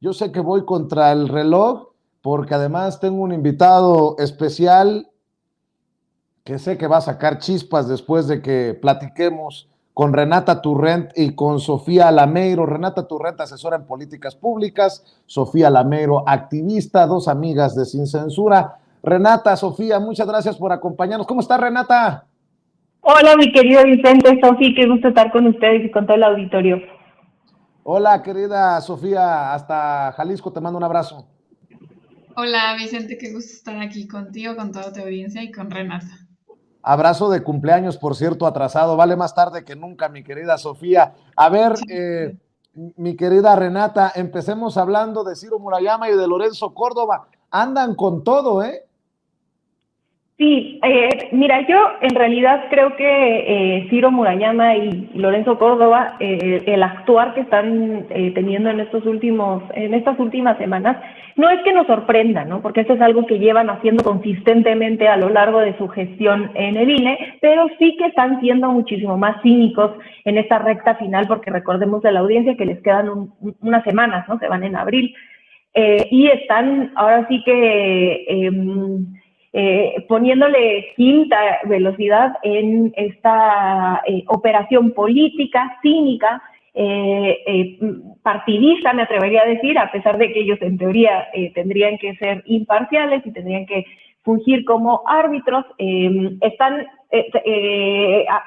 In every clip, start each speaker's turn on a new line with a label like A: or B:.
A: Yo sé que voy contra el reloj porque además tengo un invitado especial que sé que va a sacar chispas después de que platiquemos con Renata Turrent y con Sofía Lameiro. Renata Turrent, asesora en políticas públicas, Sofía Lameiro, activista, dos amigas de Sin Censura. Renata, Sofía, muchas gracias por acompañarnos. ¿Cómo está, Renata?
B: Hola, mi querido Vicente, Sofi, qué gusto estar con ustedes y con todo el auditorio.
A: Hola, querida Sofía, hasta Jalisco, te mando un abrazo.
C: Hola Vicente, qué gusto estar aquí contigo, con toda tu audiencia y con Renata.
A: Abrazo de cumpleaños, por cierto, atrasado. Vale más tarde que nunca, mi querida Sofía. A ver, mi querida Renata, empecemos hablando de Ciro Murayama y de Lorenzo Córdoba. Andan con todo, ¿eh?
B: Sí, mira, yo en realidad creo que Ciro Murayama y Lorenzo Córdoba, el actuar que están teniendo en estas últimas semanas, no es que nos sorprenda, ¿no? Porque esto es algo que llevan haciendo consistentemente a lo largo de su gestión en el INE, pero sí que están siendo muchísimo más cínicos en esta recta final, porque recordemos de la audiencia que les quedan unas semanas, ¿no? Se van en abril. Y están ahora sí que poniéndole quinta velocidad en esta operación política, cínica, partidista, me atrevería a decir, a pesar de que ellos en teoría tendrían que ser imparciales y tendrían que fungir como árbitros, están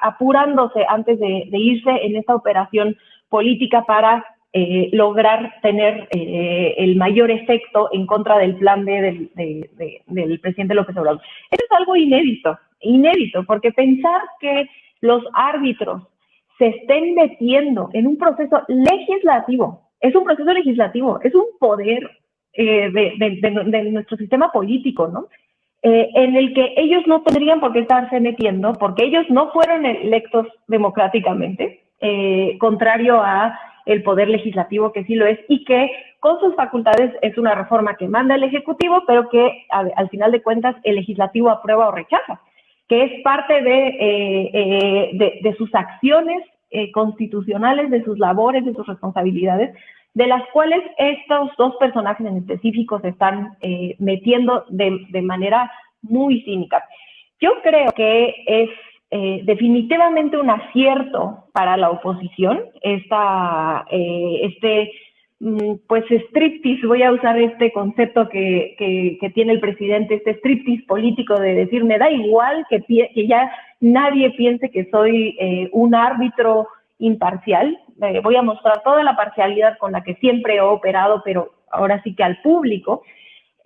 B: apurándose antes de irse en esta operación política para lograr tener el mayor efecto en contra del plan B del presidente López Obrador. Eso es algo inédito, porque pensar que los árbitros se estén metiendo en un proceso legislativo, es un poder de nuestro sistema político, ¿no? En el que ellos no tendrían por qué estarse metiendo, porque ellos no fueron electos democráticamente, contrario a el poder legislativo que sí lo es, y que con sus facultades es una reforma que manda el Ejecutivo, pero que al final de cuentas el Legislativo aprueba o rechaza, que es parte de sus acciones constitucionales, de sus labores, de sus responsabilidades, de las cuales estos dos personajes en específico se están metiendo de manera muy cínica. Yo creo que es definitivamente un acierto para la oposición pues striptease, voy a usar este concepto que tiene el presidente, este striptease político de decir, me da igual que ya nadie piense que soy un árbitro imparcial, voy a mostrar toda la parcialidad con la que siempre he operado, pero ahora sí que al público.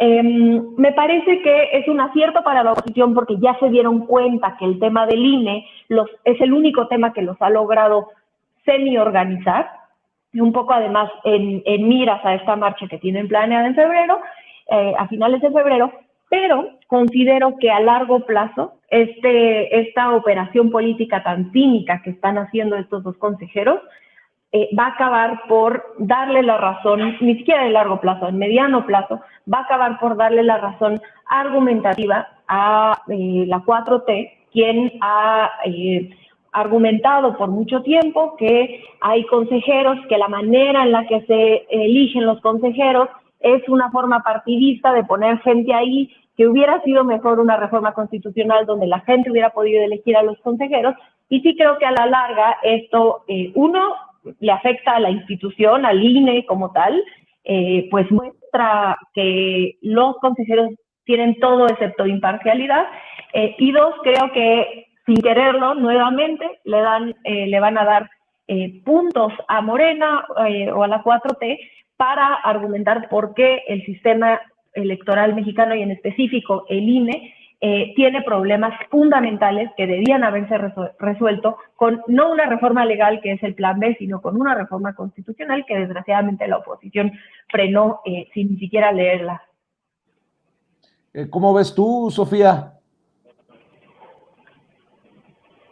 B: Me parece que es un acierto para la oposición porque ya se dieron cuenta que el tema del INE es el único tema que los ha logrado semi-organizar, y un poco además en miras a esta marcha que tienen planeada en febrero, a finales de febrero, pero considero que a largo plazo esta operación política tan cínica que están haciendo estos dos consejeros va a acabar por darle la razón, ni siquiera de largo plazo, en mediano plazo, va a acabar por darle la razón argumentativa a la 4T, quien ha argumentado por mucho tiempo que hay consejeros, que la manera en la que se eligen los consejeros es una forma partidista de poner gente ahí, que hubiera sido mejor una reforma constitucional donde la gente hubiera podido elegir a los consejeros, y sí creo que a la larga esto, uno, le afecta a la institución, al INE como tal, pues muestra que los consejeros tienen todo excepto imparcialidad, y dos, creo que sin quererlo, nuevamente, le van a dar puntos a Morena o a la 4T para argumentar por qué el sistema electoral mexicano y en específico el INE tiene problemas fundamentales que debían haberse resuelto con no una reforma legal que es el plan B, sino con una reforma constitucional que desgraciadamente la oposición frenó sin ni siquiera leerla.
A: ¿Cómo ves tú, Sofía?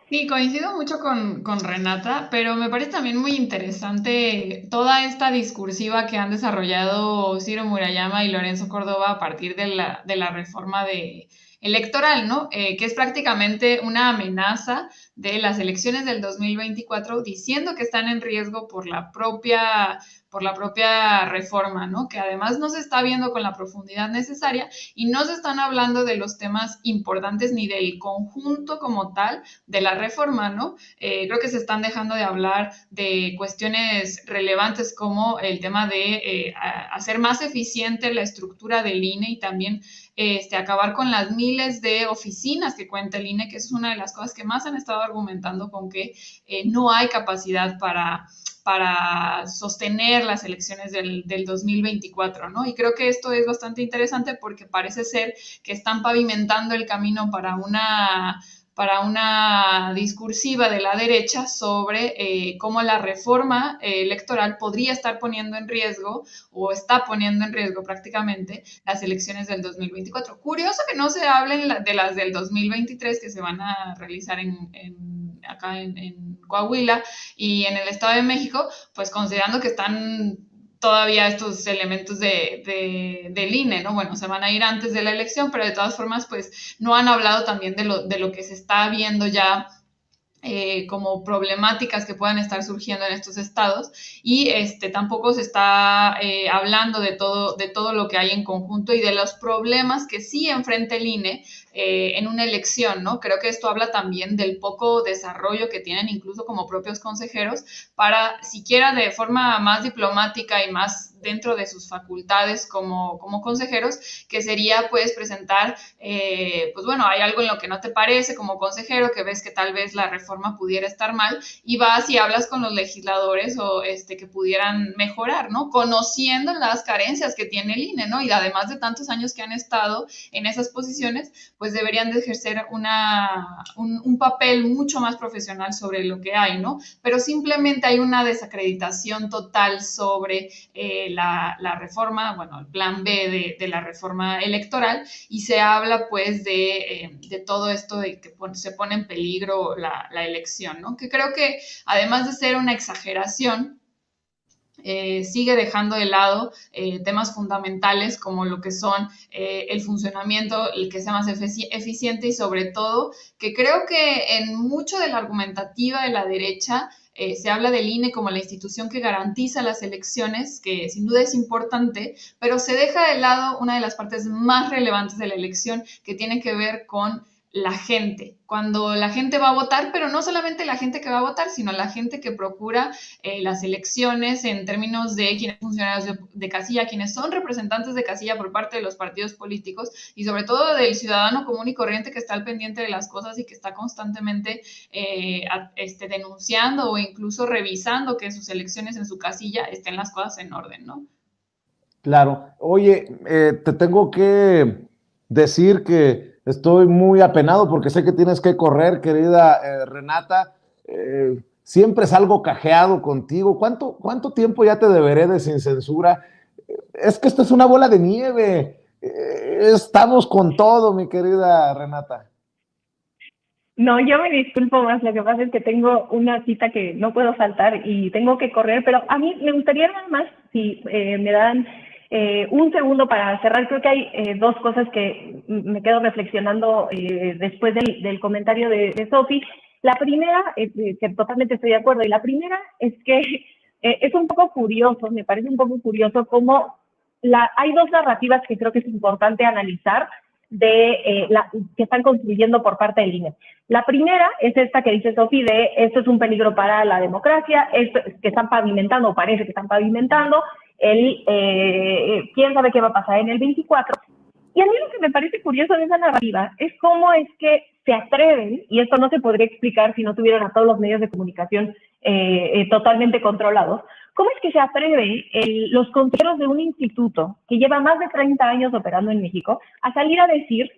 C: Sí, coincido mucho con Renata, pero me parece también muy interesante toda esta discursiva que han desarrollado Ciro Murayama y Lorenzo Córdoba a partir de la reforma electoral, ¿no? Que es prácticamente una amenaza de las elecciones del 2024, diciendo que están en riesgo por la propia reforma, ¿no? Que además no se está viendo con la profundidad necesaria y no se están hablando de los temas importantes ni del conjunto como tal de la reforma, ¿no? Creo que se están dejando de hablar de cuestiones relevantes como el tema de hacer más eficiente la estructura del INE y también acabar con las miles de oficinas que cuenta el INE, que es una de las cosas que más han estado argumentando con que no hay capacidad para sostener las elecciones del 2024, ¿no? Y creo que esto es bastante interesante porque parece ser que están pavimentando el camino para una discursiva de la derecha sobre cómo la reforma electoral podría estar poniendo en riesgo o está poniendo en riesgo prácticamente las elecciones del 2024. Curioso que no se hablen de las del 2023 que se van a realizar acá en Coahuila y en el Estado de México, pues considerando que están todavía estos elementos del INE, ¿no? Bueno, se van a ir antes de la elección, pero de todas formas, pues no han hablado también de lo que se está viendo ya como problemáticas que puedan estar surgiendo en estos estados y tampoco se está hablando de todo lo que hay en conjunto y de los problemas que sí enfrenta el INE en una elección, ¿no? Creo que esto habla también del poco desarrollo que tienen incluso como propios consejeros para siquiera de forma más diplomática y más dentro de sus facultades como consejeros, que sería pues presentar, pues bueno, hay algo en lo que no te parece como consejero, que ves que tal vez la reforma pudiera estar mal, y vas y hablas con los legisladores o que pudieran mejorar, ¿no? Conociendo las carencias que tiene el INE, ¿no? Y además de tantos años que han estado en esas posiciones, pues deberían de ejercer un papel mucho más profesional sobre lo que hay, ¿no? Pero simplemente hay una desacreditación total sobre la reforma, bueno, el plan B de la reforma electoral, y se habla pues de todo esto de que se pone en peligro la elección, ¿no? Que creo que además de ser una exageración, sigue dejando de lado temas fundamentales como lo que son el funcionamiento, el que sea más eficiente y sobre todo que creo que en mucho de la argumentativa de la derecha se habla del INE como la institución que garantiza las elecciones, que sin duda es importante, pero se deja de lado una de las partes más relevantes de la elección que tiene que ver con la gente, cuando la gente va a votar, pero no solamente la gente que va a votar, sino la gente que procura las elecciones en términos de quienes son funcionarios de casilla, quienes son representantes de casilla por parte de los partidos políticos y sobre todo del ciudadano común y corriente que está al pendiente de las cosas y que está constantemente denunciando o incluso revisando que sus elecciones en su casilla estén las cosas en orden, ¿no?
A: Claro. Oye, te tengo que decir que estoy muy apenado porque sé que tienes que correr, querida Renata. Siempre salgo cajeado contigo. ¿Cuánto tiempo ya te deberé de Sin Censura? Es que esto es una bola de nieve. Estamos con todo, mi querida Renata.
B: No, yo me disculpo más, lo que pasa es que tengo una cita que no puedo faltar y tengo que correr, pero a mí me gustaría nada más, si me dan un segundo para cerrar. Creo que hay dos cosas que me quedo reflexionando después del comentario de Sofi. La primera, que totalmente estoy de acuerdo, y la primera es que es un poco curioso, me parece un poco curioso cómo hay dos narrativas que creo que es importante analizar que están construyendo por parte del INE. La primera es esta que dice Sofi de esto es un peligro para la democracia, esto que están pavimentando, o parece que están pavimentando, quién sabe qué va a pasar en el 24. Y a mí lo que me parece curioso de esa narrativa es cómo es que se atreven, y esto no se podría explicar si no tuvieran a todos los medios de comunicación totalmente controlados, cómo es que se atreven los consejeros de un instituto que lleva más de 30 años operando en México a salir a decir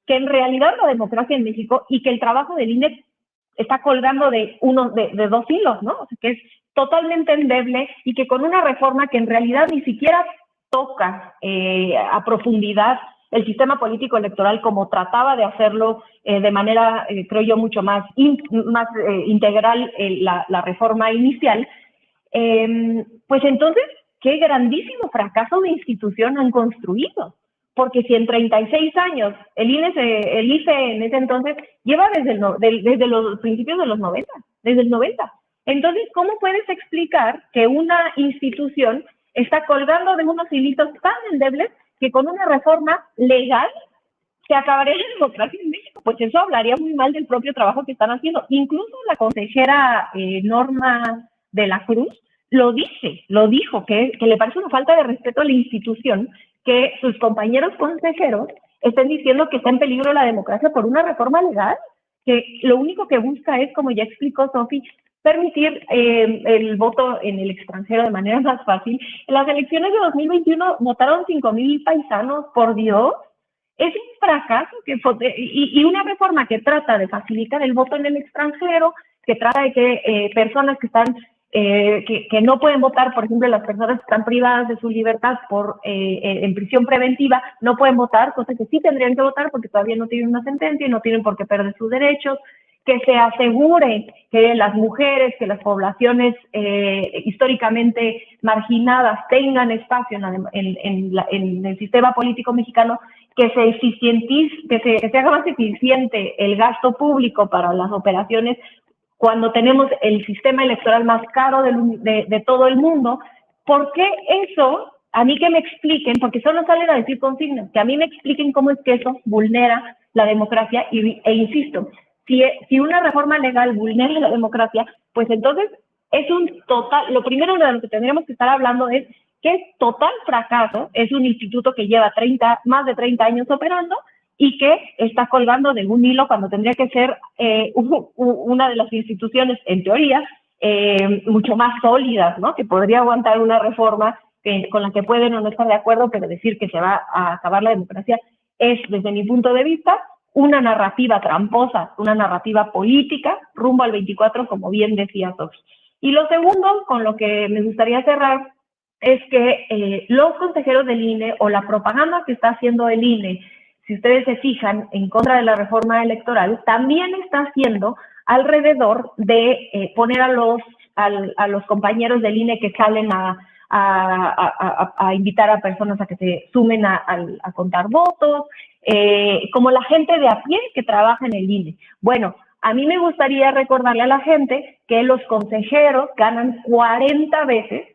B: que en realidad la democracia en México y que el trabajo del INE está colgando de dos hilos, ¿no? O sea, que es totalmente endeble y que con una reforma que en realidad ni siquiera toca a profundidad el sistema político electoral como trataba de hacerlo de manera, creo yo, mucho más integral la reforma inicial, pues entonces, qué grandísimo fracaso de institución han construido. porque si en 36 años el IFE en ese entonces lleva desde los principios de los 90, desde el 90. Entonces, ¿cómo puedes explicar que una institución está colgando de unos hilitos tan endebles que con una reforma legal se acabaría la democracia en México? Pues eso hablaría muy mal del propio trabajo que están haciendo. Incluso la consejera Norma de la Cruz lo dijo, que le parece una falta de respeto a la institución que sus compañeros consejeros estén diciendo que está en peligro la democracia por una reforma legal, que lo único que busca es, como ya explicó Sofi, permitir el voto en el extranjero de manera más fácil. En las elecciones de 2021 votaron 5,000 paisanos, por Dios. Es un fracaso y una reforma que trata de facilitar el voto en el extranjero, que trata de que personas que están que no pueden votar, por ejemplo, las personas que están privadas de su libertad en prisión preventiva, no pueden votar, cosas que sí tendrían que votar porque todavía no tienen una sentencia y no tienen por qué perder sus derechos, que se asegure que las mujeres, que las poblaciones históricamente marginadas tengan espacio en el sistema político mexicano, que se haga más eficiente el gasto público para las operaciones cuando tenemos el sistema electoral más caro de todo el mundo. ¿Por qué eso? A mí que me expliquen, porque solo salen a decir consignas, que a mí me expliquen cómo es que eso vulnera la democracia e insisto, si una reforma legal vulnera la democracia, pues entonces es un total, lo primero de lo que tendríamos que estar hablando es que es total fracaso, es un instituto que lleva más de 30 años operando y que está colgando de un hilo cuando tendría que ser una de las instituciones, en teoría, mucho más sólidas, ¿no? Que podría aguantar una reforma con la que pueden o no estar de acuerdo, pero decir que se va a acabar la democracia es, desde mi punto de vista, una narrativa tramposa, una narrativa política rumbo al 24, como bien decía Sofi. Y lo segundo, con lo que me gustaría cerrar, es que los consejeros del INE o la propaganda que está haciendo el INE, si ustedes se fijan, en contra de la reforma electoral, también está haciendo alrededor de poner a los compañeros del INE que salen a invitar a personas a que se sumen a contar votos, como la gente de a pie que trabaja en el INE. Bueno, a mí me gustaría recordarle a la gente que los consejeros ganan 40 veces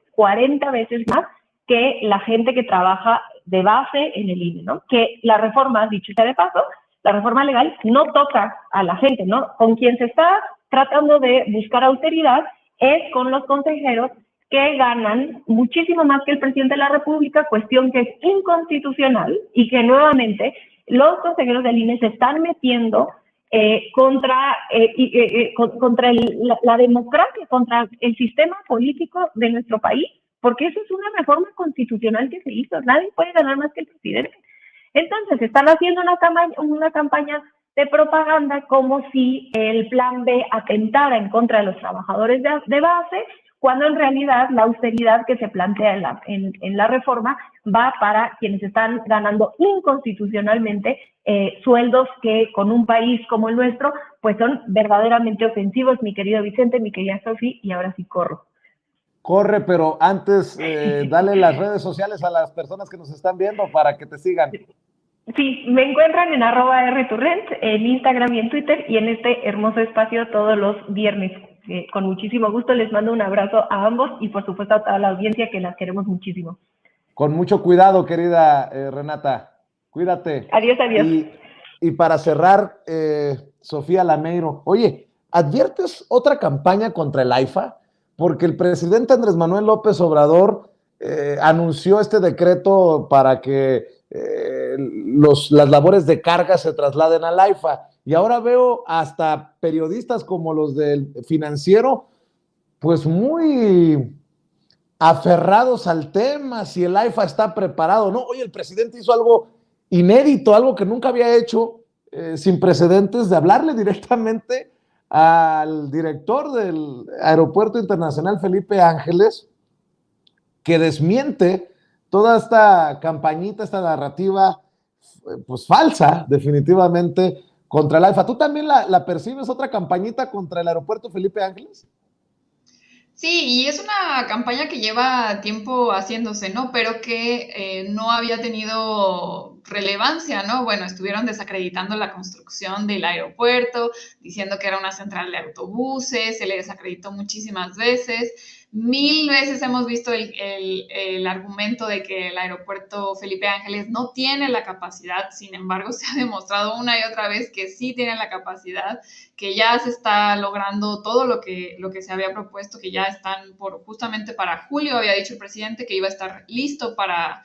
B: más que la gente que trabaja de base en el INE, ¿no? Que la reforma, dicho sea de paso, la reforma legal no toca a la gente, ¿no? Con quien se está tratando de buscar austeridad es con los consejeros que ganan muchísimo más que el presidente de la República, cuestión que es inconstitucional y que nuevamente los consejeros del INE se están metiendo contra la democracia, contra el sistema político de nuestro país, porque eso es una reforma constitucional que se hizo. Nadie puede ganar más que el presidente. Entonces, están haciendo una campaña de propaganda como si el plan B atentara en contra de los trabajadores de base, cuando en realidad la austeridad que se plantea en la reforma va para quienes están ganando inconstitucionalmente sueldos que con un país como el nuestro, pues son verdaderamente ofensivos, mi querido Vicente, mi querida Sofi, y ahora sí corro.
A: Corre, pero antes dale las redes sociales a las personas que nos están viendo para que te sigan.
B: Sí, me encuentran en @rturrent, en Instagram y en Twitter, y en este hermoso espacio todos los viernes. Con muchísimo gusto les mando un abrazo a ambos y por supuesto a toda la audiencia, que las queremos muchísimo.
A: Con mucho cuidado, querida Renata. Cuídate.
B: Adiós, adiós.
A: Y para cerrar, Sofía Lameiro, oye, ¿adviertes otra campaña contra el AIFA? Porque el presidente Andrés Manuel López Obrador anunció este decreto para que las labores de carga se trasladen al AIFA. Y ahora veo hasta periodistas como los del Financiero, pues muy aferrados al tema, si el AIFA está preparado o no. Oye, el presidente hizo algo inédito, algo que nunca había hecho, sin precedentes, de hablarle directamente al director del Aeropuerto Internacional Felipe Ángeles, que desmiente toda esta campañita, esta narrativa, pues falsa, definitivamente, contra el AIFA. ¿Tú también la percibes, otra campañita contra el Aeropuerto Felipe Ángeles?
C: Sí, y es una campaña que lleva tiempo haciéndose, ¿no? Pero que no había tenido relevancia, ¿no? Bueno, estuvieron desacreditando la construcción del aeropuerto, diciendo que era una central de autobuses, se le desacreditó muchísimas veces. Mil veces hemos visto el argumento de que el aeropuerto Felipe Ángeles no tiene la capacidad, sin embargo, se ha demostrado una y otra vez que sí tiene la capacidad, que ya se está logrando todo lo que se había propuesto, que ya están justamente para julio, había dicho el presidente que iba a estar listo para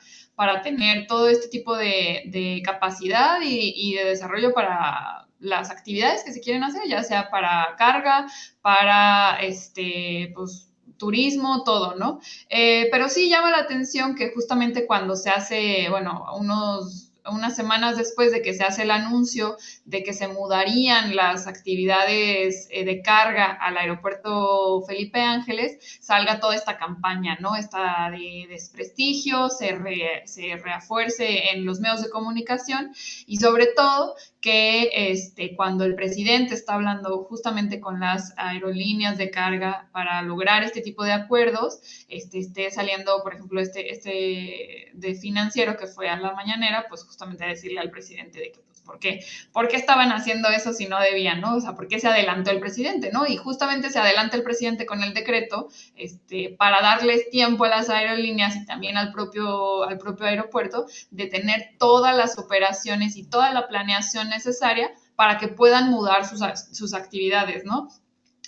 C: tener todo este tipo de capacidad y de desarrollo para las actividades que se quieren hacer, ya sea para carga, para pues, turismo, todo, ¿no? Pero sí llama la atención que justamente cuando se hace, bueno, unas semanas después de que se hace el anuncio de que se mudarían las actividades de carga al aeropuerto Felipe Ángeles, salga toda esta campaña, ¿no? Esta de desprestigio, se refuerce en los medios de comunicación y sobre todo que cuando el presidente está hablando justamente con las aerolíneas de carga para lograr este tipo de acuerdos, esté saliendo, por ejemplo, de financiero que fue a la mañanera, pues justamente a decirle al presidente de que, pues, ¿por qué estaban haciendo eso si no debían, ¿no? O sea, ¿por qué se adelantó el presidente, ¿no? Y justamente se adelanta el presidente con el decreto, para darles tiempo a las aerolíneas y también al propio aeropuerto de tener todas las operaciones y toda la planeación necesaria para que puedan mudar sus actividades, ¿no?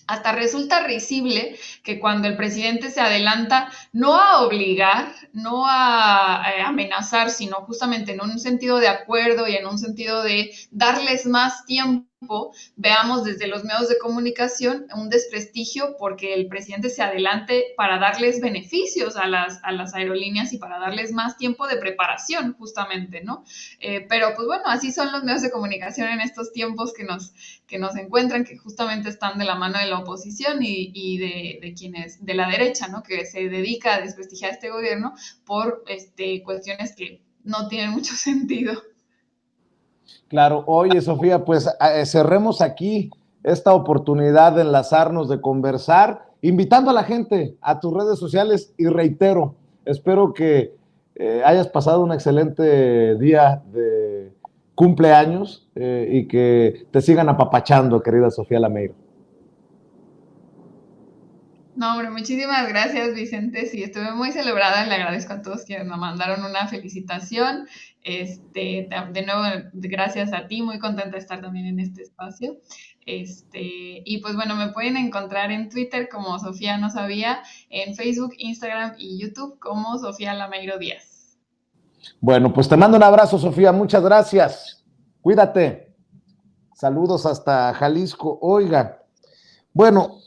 C: Hasta resulta risible que cuando el presidente se adelanta, no a obligar, no a amenazar, sino justamente en un sentido de acuerdo y en un sentido de darles más tiempo, veamos desde los medios de comunicación un desprestigio porque el presidente se adelante para darles beneficios a las aerolíneas y para darles más tiempo de preparación, justamente, ¿no? Pero pues bueno, así son los medios de comunicación en estos tiempos que nos encuentran, que justamente están de la mano de la oposición y de quienes, de la derecha, ¿no? Que se dedica a desprestigiar a este gobierno por cuestiones que no tienen mucho sentido.
A: Claro, oye Sofía, pues cerremos aquí esta oportunidad de enlazarnos, de conversar, invitando a la gente a tus redes sociales y reitero, espero que hayas pasado un excelente día de cumpleaños y que te sigan apapachando, querida Sofía Lameiro.
C: No, hombre, muchísimas gracias, Vicente. Sí, estuve muy celebrada. Le agradezco a todos quienes me mandaron una felicitación. De nuevo, gracias a ti. Muy contenta de estar también en este espacio. Y pues bueno, me pueden encontrar en Twitter como Sofía No Sabía, en Facebook, Instagram y YouTube como Sofía Lameiro Díaz.
A: Bueno, pues te mando un abrazo, Sofía. Muchas gracias. Cuídate. Saludos hasta Jalisco. Oiga, bueno,